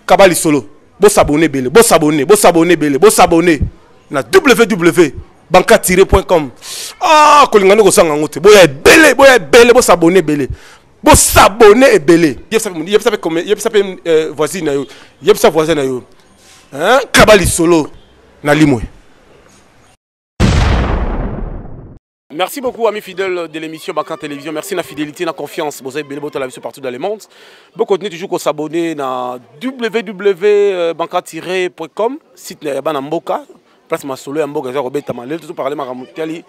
Kabali Solo. Bo s'abonner belé, bo s'abonner, bo s'abonner belé, bo s'abonner. Na www.banka-com. Ah, kolingano ko sanga ngote. Boya belé, bo s'abonner belé. Bo s'abonner belé. Yep ça fait voisine na yo. Yep ça voisin na yo. Hein? Kabali Solo na limwe. Merci beaucoup, amis fidèles de l'émission Banka Télévision. Merci de la fidélité et la confiance. Vous avez bien la vie partout dans le monde. Vous continuez toujours à s'abonner à www.banka-com, site de Mboka, place Masolo, Mboka, Robert Tamalel, tout parler Maramutali,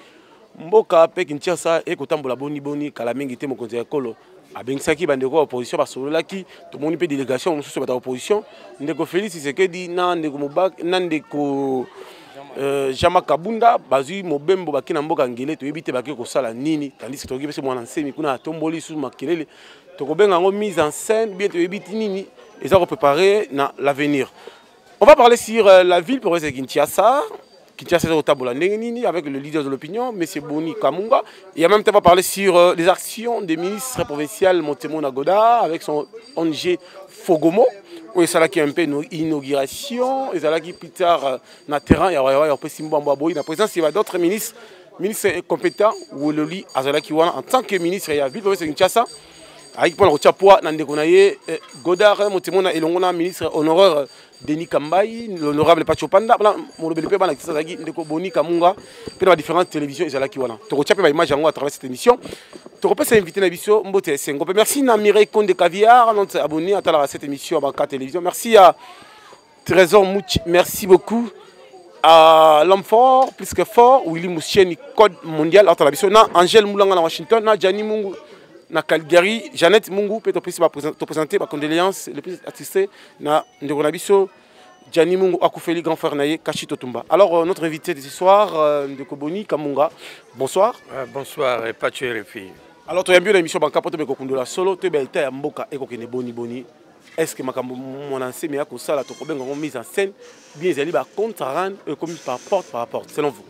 Mboka, Pekinchasa, et Kotambola Boni, Kalamingi, Mokonzi Kolo. Abengisaki bandeko opposition basololaki qui tout le monde peut délégation mosusu bata opposition ndeko Félix Tshisekedi na ndeko Mobak na ndeko Jama Kabunda bazui mobembo bakina mboka ngele to yebite bakiko sala nini tandis que toki pese mwana nsemi kuna tomboli sous makelele to kobenga ngo mise en scène bien to yebite nini et ça préparer na l'avenir. On va parler sur la ville province de Kinshasa. Kinshasa au tableau avec le leader de l'opinion, M. Boni Kamunga. Et en même temps, on va parler sur les actions des ministres provinciaux Montemo Nagoda avec son ONG Fogomo. Où il y a un peu une inauguration, il y a plus tard dans le terrain, il y a un peu de présence, il y a d'autres ministres compétents où le lit en tant que ministre de la ville de Kinshasa. Avec le Chapoua, Godard, Montemo et le ministre honoraire Denis Kambayi, l'honorable Pachopanda, mon développé dans la Boni Kamunga, puis dans différentes télévisions, ils ont qui voilà. Tu retiens pas l'image à travers cette émission. Tu peux s'inviter dans l'émission Mbote Sengo. Merci à Mireille Conde Caviar, notre abonné à cette émission à Banka Télévision. Merci à Trésor Mouch, merci beaucoup à l'homme fort, plus que fort, Willy Mouchieni, Code Mondial, à l'émission, Angèle Moulanga à Washington, Gianni Mungu. Na Calgary, Jeannette Mungu peut te présenter ma condoléance le plus attesté na Ndegonabiso Gianni Mungu Akufeli grand frère naye Kashi Totumba. Alors notre invité de ce soir Ndeko Boni Kamunga. Bonsoir. Bonsoir et pas tuer les filles. Alors tu as bien l'émission Banka pour te kondola solo te belta ya mboka eko kene boni. Est-ce que makambo mon ancien mais ko sala to ko benga mise en scène bien ezali ba contre comme par porte selon vous?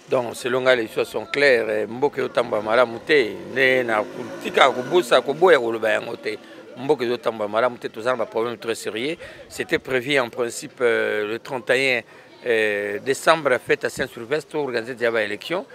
Donc, selon les choses sont claires, Mboke Otamba Malamute, na Tika Kubusa, Koboya Olobayangote, Mboke Otamba Malamute, tous un problème très sérieux. C'était prévu en principe le 31 décembre, fête à Saint-Sylvestre, pour organiser des élections.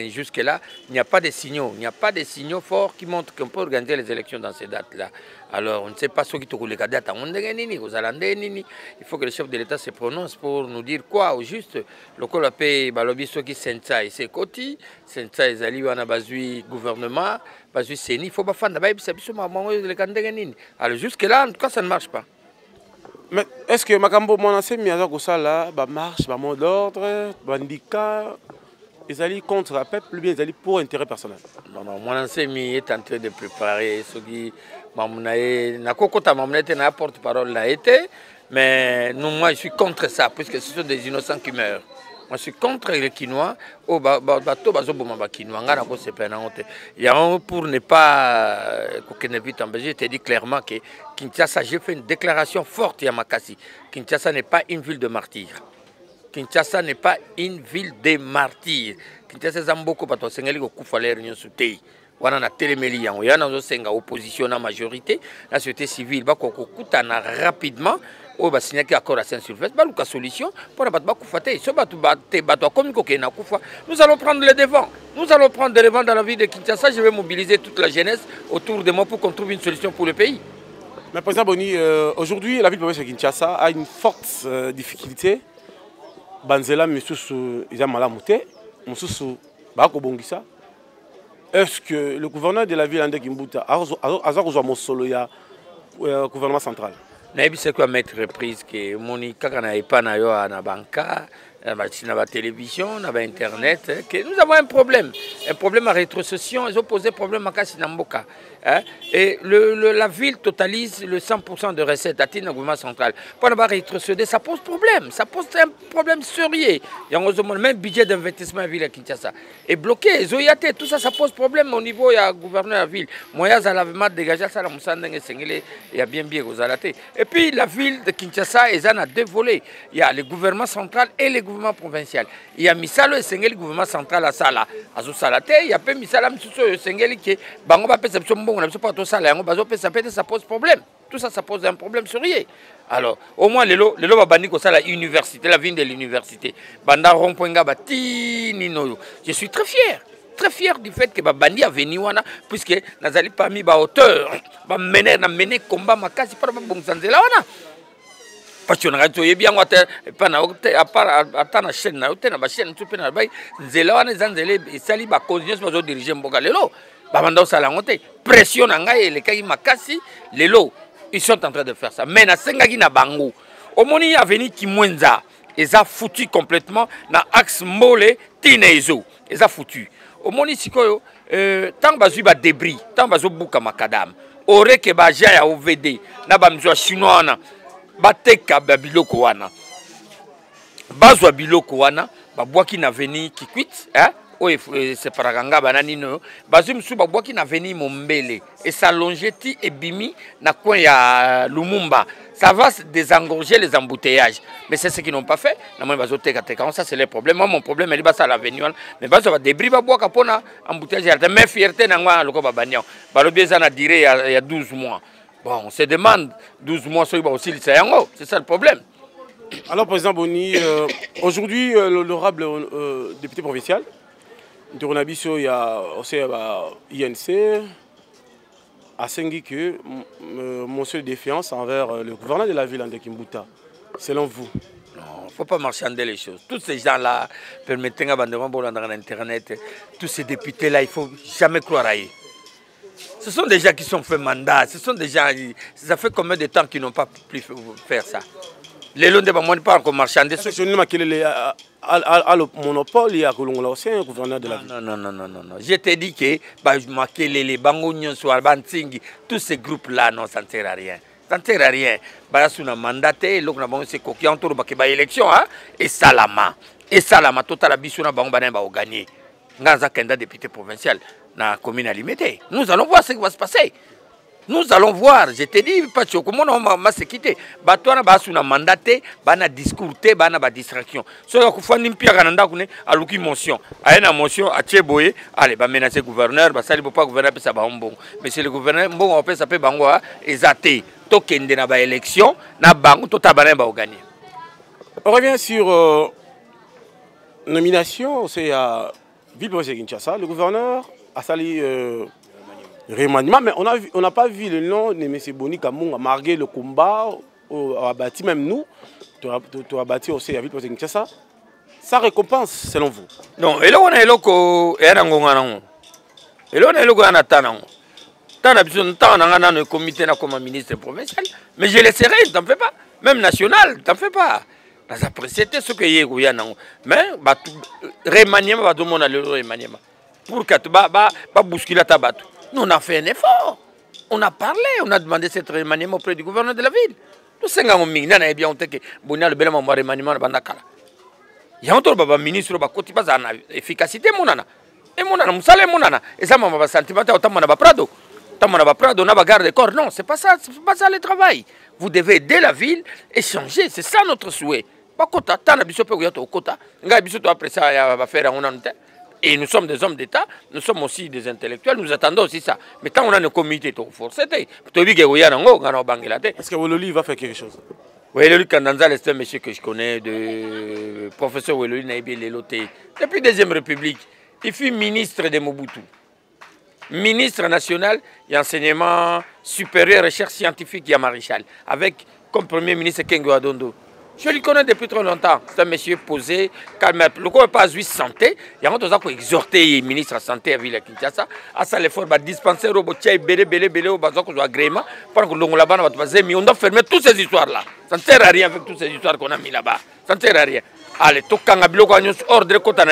Jusque-là, il n'y a pas de signaux. Il n'y a pas de signaux forts qui montrent qu'on peut organiser les élections dans ces dates-là. Alors, on ne sait pas ce qui te roule les dates. Il faut que le chef de l'État se prononce pour nous dire quoi au juste. Le col a payé Balobi Soki Sensa et ses côtés. Sensa et Zali, on a basé gouvernement, basé Séni. Il faut pas faire de alors, jusque-là, en tout cas, ça ne marche pas. Mais est-ce que Makambo Monasé Miyaza Kosala marche, mot d'ordre, bandika, ils allaient contre la peuple, ou bien ils allaient pour intérêt personnel? Non, Monasé est en train de préparer ce qui n'a qu'au Mamounette n'a porte-parole n'a été, mais nous, moi je suis contre ça, puisque ce sont des innocents qui meurent. Moi, je suis contre les Quinois. Il y a pour ne pas je te dis clairement que Kinshasa, j'ai fait une déclaration forte à Makassi. Kinshasa n'est pas une ville de martyrs. Kinshasa n'est pas une ville de martyrs. Kinshasa, c'est beaucoup de gens qui ont fait on a télémélian, on a une opposition à majorité, la société civile, rapidement. On va signer un accord à Saint-Sylvestre, la solution pour ne pas nous allons prendre le devant. Nous allons prendre le devant dans la ville de Kinshasa. Je vais mobiliser toute la jeunesse autour de moi pour qu'on trouve une solution pour le pays. Mais président Boni, aujourd'hui, la ville de Kinshasa a une forte difficulté. Banzela, ils ont mal à est-ce que le gouverneur de la ville, André Kimbuta, a rejoint mon solo au gouvernement central? C'est quoi mettre reprise que Monica n'a pas na banca, na la télévision, na internet, que nous avons un problème à rétrocession, ils ont posé problème à Kassinamboka. Et la ville totalise le 100% de recettes à le gouvernement central. Pour ne pas rétrocéder, ça pose problème, ça pose un problème sérieux. Il y a même budget d'investissement à la ville de Kinshasa est bloqué, Zoyate, tout ça, ça pose problème au niveau du gouverneur de la ville. Moi, il y a dégagé ça, il y a bien aux alatés. Et puis la ville de Kinshasa, ils en ont deux volets. Il y a le gouvernement central et le gouvernement provincial. Il y a Misalo et Sengeli gouvernement central à Sala. Azo Salate, il y a peu Misala et Sengeli qui bango ba pesa bon na pas tout ça là, bazo pesa peut ça pose problème. Tout ça, ça pose un problème sérieux. Alors, au moins, les lots va bannir comme ça la université, la ville de l'université. Banda rompoinga bati nino. Je suis très fier du fait que Bandi a venu puisque Nazali parmi les auteurs, mener combat makasi par bon sanzela wana. Parce que on a dit bien à part la chaîne na chaîne tout pe na bay nzela wana zanzele sali ba continuer ba diriger mboka lelo. Banda osala ngote pression na ngai le kai makasi lelo. Ils sont en train de faire ça. Mais na sengaki na bango. Omoni a venu Kimwenza, ils a foutu complètement na axe mole tinezo. Ils a foutu. Omoni sikoyo tant bazui ba débris, tant bazo buka makadam. Ore ke ba ja ya OVD na ba mzwa chinois na bateka ba biloko wana. Bazwa biloko wana ba bwaki na veni Kikwit, hein? Oui, c'est par Ganga bananino. Bazum sou ba bwaki na veni Mombele et s'allonger ti et bimi na coin ya Lumumba. Ça va désengorger les embouteillages. Mais c'est ce qu'ils n'ont pas fait. Ça, c'est le problème. Moi, mon problème, c'est que l'avenue. Mais ça va débris, embouteillage. Mais fierté, il a duré il y a 12 mois. Bon, on se demande 12 mois, c'est ça le problème. Alors, président Boni, aujourd'hui, l'honorable député provincial, il y a aussi INC. A sengi que monsieur de défiance envers le gouverneur de la ville de Kimbuta, selon vous? Non, il ne faut pas marchander les choses. Tous ces gens-là, permettez-moi dans Internet, tous ces députés-là, il ne faut jamais croire à eux. Ce sont des gens qui sont fait mandat, ce sont des gens, ça fait combien de temps qu'ils n'ont pas pu faire ça? Les lots de ne pas encore marchander. Je ne sais pas à le monopole, il y a un gouverneur de la ville. Non. Je t'ai dit que les Bangonions, tous ces groupes-là, non, ça ne sert à rien. Ça ne sert à rien. Ils sont mandatés, ils ont autour de l'élection, et Salama. Et Salama, tout à la bissouna, ils vont gagner. Nous avons un candidat député provincial dans la commune alimentée. Nous allons voir ce qui va se passer. Nous allons voir, je te dis, parce que comment on va se quitter. Batouana basuna mandaté, bana discourté, bana ba distraction. Ce que faut nimpiya kananda kune aluki motion. Ayena motion a tcheboye, allez ba menacer gouverneur, ba sali pas gouverneur pe sa ba mbong. Mais c'est le gouverneur mbong on peut ça peut bango ezaté. To kende na ba élection, na bango to tabana ba gagner. On revient sur nomination, c'est à Ville-Province Kinshasa, le gouverneur a sali remaniement, mais on n'a pas vu le nom de M. Boni Kamung marqué le combat, a bâti même nous, tu as bâti aussi la ville de Kinshasa. Ça récompense selon vous? Non, et là on est là le comité comme ministre provincial, mais je le serai, t'en fais pas. Même national, t'en fais pas. C'était ce que y a. Mais remaniement va demander le remaniement pour que tu bousculer ta batte. Nous, on a fait un effort. On a parlé, on a demandé cette remaniement auprès du gouverneur de la ville. Nous sommes en train de bien que Bonia le bel remaniement de Bandakala. Il y a un ministre qui a une efficacité. Et ça, m'a sentiment que Prado. Prado n'a pas gardé corps. Non, c'est pas ça le travail. Vous devez aider la ville et changer. C'est ça notre souhait. Et nous sommes des hommes d'État, nous sommes aussi des intellectuels, nous attendons aussi ça. Mais quand on a un comité, il faut forcer. Est-ce que Wololi va faire quelque chose? Wololi Kandanza, c'est un monsieur que je connais, de professeur Wololi Naïbi Leloté. Depuis la Deuxième République, il fut ministre de Mobutu. Ministre national et enseignement supérieur, recherche scientifique, il y a Maréchal. Avec comme premier ministre Kengo Adondo. Je le connais depuis trop longtemps. C'est un monsieur posé, calme. Le corps n'est pas juste santé. Il y a un peu exhorté le ministre de la Santé à Ville Kinshasa. À ça, l'effort va dispenser au botier, belé, au bazar, qu'on agrément. Pendant que l'on là-bas, on doit fermer toutes ces histoires-là. Ça ne sert à rien avec toutes ces histoires qu'on a mis là-bas. Ça ne sert à rien. Allez, tout quand on ordre contre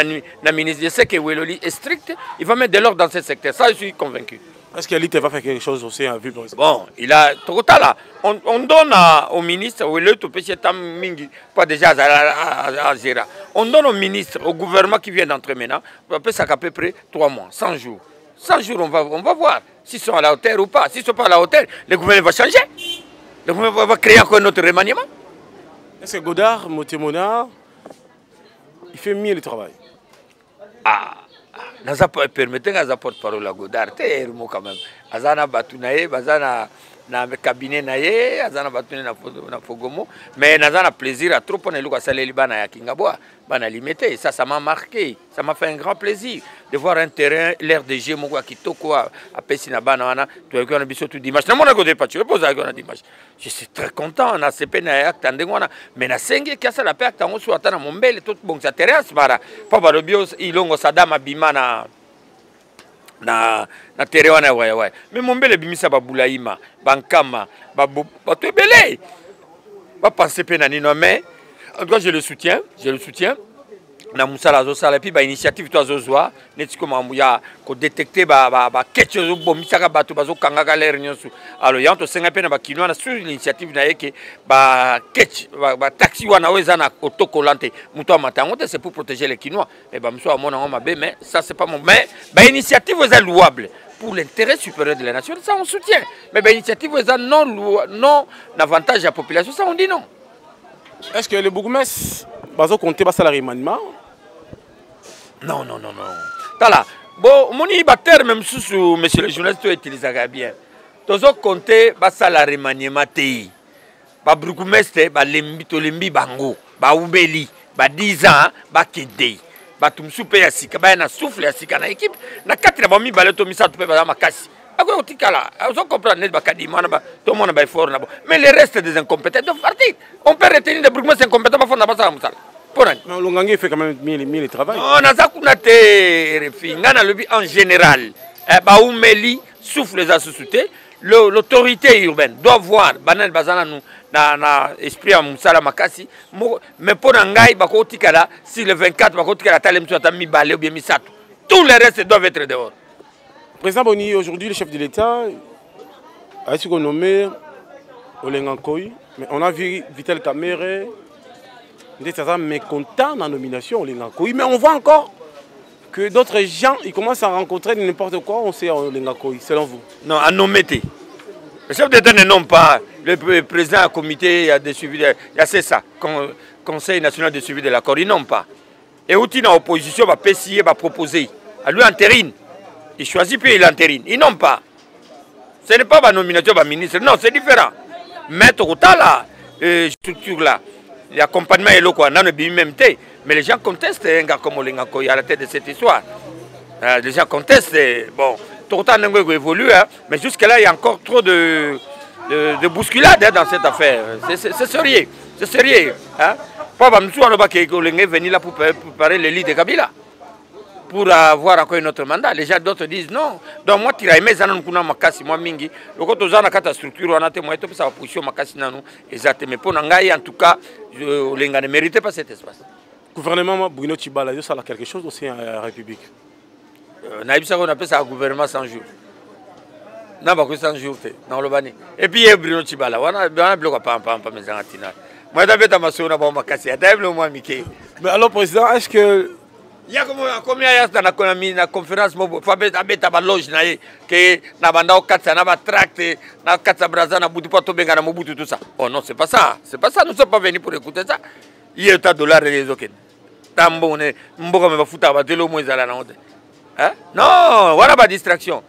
la ministre, je sais que Weloli est strict. Il va mettre de l'ordre dans ce secteur. Ça, je suis convaincu. Est-ce qu'Elite va faire quelque chose aussi en ville? Bon, il a tout là. On donne au ministre, pas déjà à Zéra. On donne au ministre, au gouvernement qui vient d'entrer maintenant, à peu près 3 mois, 100 jours. 100 jours, on va voir s'ils sont à la hauteur ou pas. S'ils ne sont pas à la hauteur, le gouvernement va changer. Le gouvernement va créer encore un autre remaniement. Est-ce que Godard, Motemona, il fait mieux le travail. Ah, permettez à porte-parole à Godard, quand même. Azana Batunaye, Bazana na cabinet naye, Azana Batunaye na Fogomo, mais Nazana plaisir à trop on est le salé libana ya Kingaboa, bana limité, ça m'a marqué, ça m'a fait un grand plaisir de voir un terrain, l'air de jeu, mon qui toko à Pessina Banana, tu as un bisou tout dimanche. Na mon agode pas, tu reposes à dimanche. Je suis très content, on a CP na acte andengwana, mais na senge qui a ça la paix, t'as reçu atana mon bel tout bon ça terrain, bara, papa de bios, ilongo sadama bimana. Na terrain wana ouais mais mon bel bimisa babulaima bankama bato belé ba penser pe na nino mais en tout cas je le soutiens na musala zo sala puis ba initiative to zo zoa neti ko mamuya ko détecter ba ketcho zo bomisa ka bato bazo kanga ka l'air nyonso alors yanto senga pe na ba kinwa na sur l'initiative na yeke ba ketch ba taxi wana weza na otokolante muto matango c'est pour protéger les Kinois et ba mso amona ngoma be mais ça c'est pas mon mais ba initiative est louable pour l'intérêt supérieur de la nation ça on soutient mais ba initiative est non avantage à la population ça on dit non. Est-ce que le bourgmestre bazo compter ba salarié maniement? Non. Tala. Bon, moni bater même sous monsieur le journaliste tu utilises bien. Tozo compter ba salarié maniement té. Ba bourgmestre ba lembi bango, ba ubeli, ba 10 ans, ba kede. Ba tumsupe ya sika ba na souffle ya sika na équipe na 4 ba mi baleto misa to pe ba makasi. Ako otikala, on comprend net ba kadimana ba tout le monde ba fort na bo. Mais le reste des incompétents doivent partir. On peut retenir des bourgmestres incompétents ba fonda ba ça musala. Mais Longangue fait quand même mieux le travail. On a ça qu'on a été en général. Baoumeli souffle les associés. L'autorité urbaine doit voir Banel Bazana nous na esprit à Moussala Makasi. Mais pour Nangai, Bakotikala, si le 24, Bakotikala Talem soit mis balé ou bien mis satou. Tous les restes doivent être dehors. Président Boni, aujourd'hui, le chef de l'État a été nommé Olengankoy. Mais on a vu Vital Kamere. On est mécontent dans la nomination, mais on voit encore que d'autres gens ils commencent à rencontrer n'importe quoi, on sait Olengakoy, selon vous. Non, à nommer. Le chef d'État ne nomme pas. Le président du comité de suivi, il y a ça, Conseil national de suivi de l'accord, il nomme pas. Et où il opposition va PCI, va proposer. À lui, entérine. Il choisit puis il entérine. Il nomme pas. Ce n'est pas la nomination du ministre, non, c'est différent. Mettre au tas là, structure là. L'accompagnement est local, on a même té, mais les gens contestent un gars comme Olengakoy à la tête de cette histoire. Les gens contestent, bon, tout le temps on évolue, hein, mais jusque là il y a encore trop de bousculade hein, dans cette affaire. C'est sérieux, c'est sérieux. Hein. Pas que Olengakoy est venu là pour préparer le lit de Kabila, pour avoir encore un autre mandat. Les gens d'autres disent non. Donc moi tu as aimé ça nous makasi moi mingi. Le côté aux ana structure on a témoigné tout ça position makasi nanu exactement. Mais pour Nangai en tout cas Olenga ne méritait pas cet espace. Gouvernement Bruno Tshibala, ça a quelque chose aussi à la République. Naïbsa on appelle ça un gouvernement 100 jours. Non pas que 100 jours dans le bani. Et puis Bruno Tshibala, on a bloqué pas mes antina. Moi d'abord ta maso na ba makasi, ta le moi Mickey. Mais alors président, est-ce que il y a combien de la conférence abeta ba loge na que na banda okatsa na ba tract na katsa braza na butu poto benga na mobutu tout ça. Oh non, c'est pas ça. C'est pas ça, nous sommes pas venus pour écouter ça. Il y a $1 les oken. Tambo ne mboka me ba futa ba telo mo ezala na honte. Hein? Non, voilà ba distraction.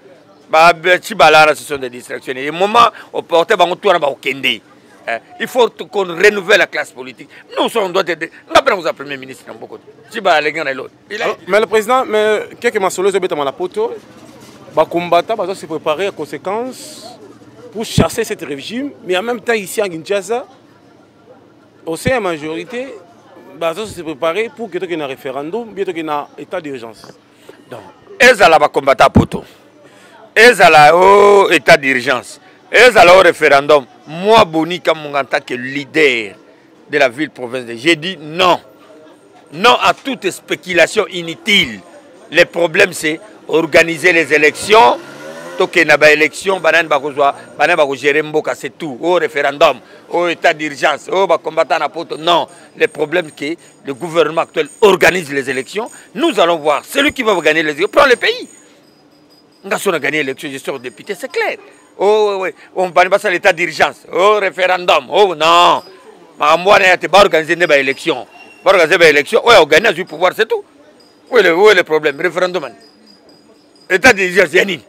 Ba Tshibala ce sont des distractions. Et moment au porter ba ngoto na ba okende. Il faut qu'on renouvelle la classe politique. Nous, on doit aider. Nous avons un premier ministre. Mais le président, quelques masolo sont dans la poto. Les combattants doivent se préparer à conséquence pour chasser ce régime. Mais en même temps, ici à Kinshasa, au sein de la majorité, ils doivent se préparer pour qu'il y ait un référendum, bientôt qu'il y ait un état d'urgence. Donc, ils sont combattants à poto. Ils sont au état d'urgence. Ils sont au référendum. Moi, Boni, comme en tant que leader de la ville-province, j'ai dit non. Non à toute spéculation inutile. Le problème, c'est organiser les élections. Toké na ba élection, banan ba gérer mboka, c'est tout. Au référendum, au état d'urgence, au ba combattant na poto. Non. Le problème, c'est que le gouvernement actuel organise les élections. Nous allons voir. Celui qui va gagner les élections prend le pays. On a gagné l'élection, je suis député, c'est clair. Oh oui, on va passer à l'état d'urgence. Oh référendum. Oh non. On va organiser une élection. organiser une élection, on a gagné du pouvoir, c'est tout. Où est le problème? Référendum. État d'urgence, Yanni.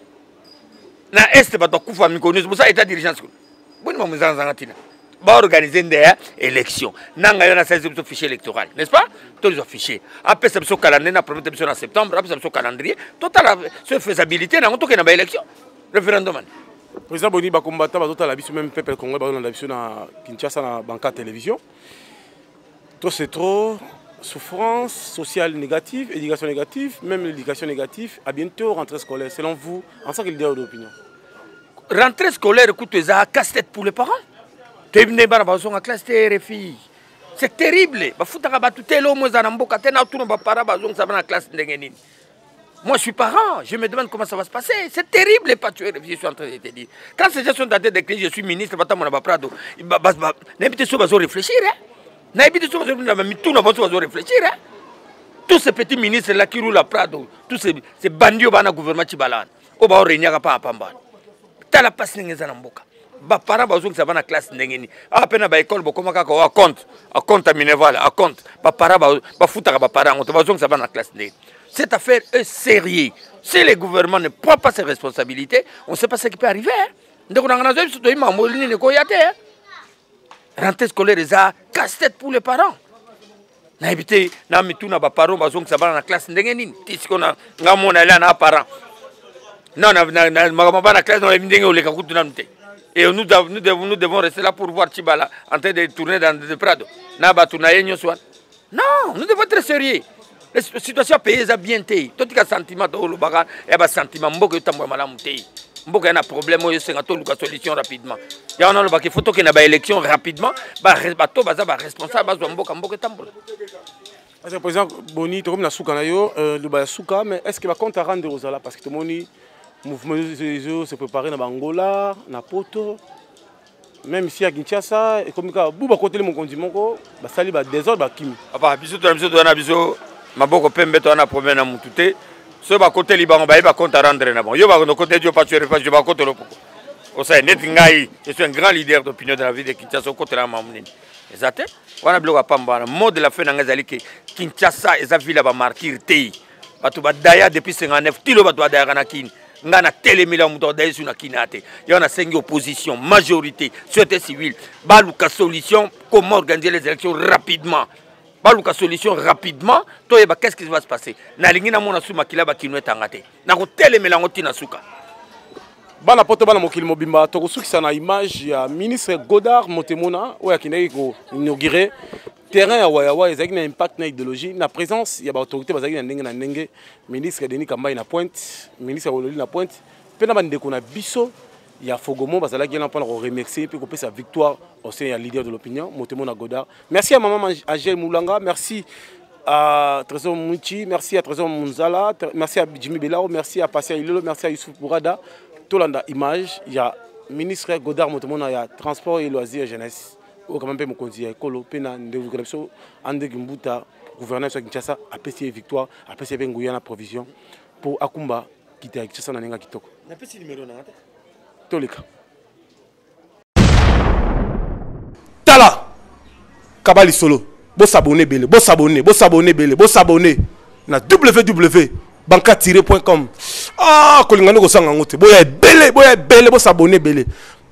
Na est, bah, tu as fait pour ça, état d'urgence. Bon, nous va organiser une élection. Nous avons un fichier électoral, n'est-ce pas? Tous les fichiers. Après, c'est le calendrier, la première élection en septembre, après, c'est le calendrier. Total, cette faisabilité, nous avons une élection. Référendum. Président Boni Bakombata, la biso même peuple congolais, la biso na Kinshasa na banca télévision. Tout c'est trop souffrance sociale négative, éducation négative, même l'éducation négative. À bientôt rentrée scolaire. Selon vous, en tant que leader d'opinion. Rentrée scolaire, écoute, ça casse-tête pour les parents. Tu es venu à classe TRFI. C'est terrible. Moi, je suis parent, je me demande comment ça va se passer. C'est terrible, les pâtures, je suis en train de te dire. Quand ces gens sont dans la tête de crise, je suis ministre, ils vont réfléchir. Tous ces petits ministres-là qui roulent à Prado, tous ces bandits au gouvernement Chibalan, au bas de pas à Pamba. Tu as la passe de Zanamboka. Les parents qui sont dans la classe, à peine à l'école, comment à compte à Mineval, à compte, les parents, les parents, qui sont dans la classe. Cette affaire est sérieuse. Si le gouvernement ne prend pas ses responsabilités, on ne sait pas ce qui peut arriver. Rentrée scolaire, c'est casse-tête pour les parents. Na habité na mituna ba parents bazong sabana na classe ndenge nini tisiko na ngamona la na parents non na magamba na classe na ndenge oleka kutuna mte et nous devons rester là pour voir Tibala en train de tourner dans des Prado na batuna yenyo swan. Non, nous devons être sérieux. La situation pays est bien té tout ka sentiment to lo baga e ba sentiment mboko tambo malamu té mboko na problème oyo senga to luka solution rapidement ya on a le baki photo que na ba élection rapidement ba bato baza ba responsable bazwa mboko tambo. Le président Boni, tu as souka na yo, le ba souka, mais est-ce que va compte à rendre aux ala parce que tout le monde mouvement se préparer na Angola, na Poto, même ici à Kinshasa et comme ça, buba côté mon condiment ko, ba sali ba désordre ba kimi. Papa biso to na biso maboko pembe to na problème na mututé, so ba côté liban ba compte à rendre na bon. Yo ba no côté Dieu pas tu refais, je ba côté lo poko. O ça net ngai, je suis un grand leader d'opinion de la vie de Kinshasa côté la mamuni. Exact. On a bloqué Pamba. Le mot de la fin d'Angazali que Kinshasa est la ville à martyr tei. Batu badaya depuis 59 tilo batu badaya kanakin. Ngana télémila muto daya sur na kinate. Il y a 5 opposition, majorité, société civile. Baluka solution comment organiser les élections rapidement. Baluka solution rapidement. Toi qu'est-ce qui va se passer? Na lingi na mona suma kila ba kinwe tangate. Na ko télémila ngoti na suka. Bana poto bana mokili mobimba tokosukisa na image ya ministre Godard Motemona oya kindaki ko inaugurer terrain ya Wayawa ezaki na impact na idéologie na présence ya ba autorité bazaki na ndenge ministre Denis Kambai na pointe ministre Ololi na pointe pe na bandeko na biso ya Fogomo bazalaki na pour remercier pe ko pesa victoire au sein ya leader de l'opinion Motemona Godard. Merci à maman Agel Moulanga, merci à Trésor Mouchi, merci à Trésor Munzala, merci à Jimmy Belao, merci à Passia Ilolo, merci à Youssouf Bourada. Tolanda image, il y a ministre Godard Motomona, il y a transport et loisirs et jeunesse. Au quand même mon conseiller Kolo Pena Ndevugreso Ande Gimbuta gouverneur de Kinshasa a payé victoire, a payé Bengouyana provision pour Akumba qui était à Kinshasa na nenga kitoko. Na pesi numéro na ngate. Tolika. Tala Kabali solo. Bo s'abonner belé, bo s'abonner belé na www.banka-.com. Ah, kolingano ko sanga ngote. Boya belé, bo s'abonner belé.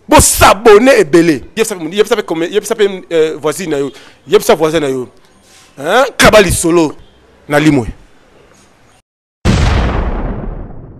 Bo s'abonner belé. Yep ça voisine na yo. Yep ça voisin na yo. Hein? Kabali solo na limwe.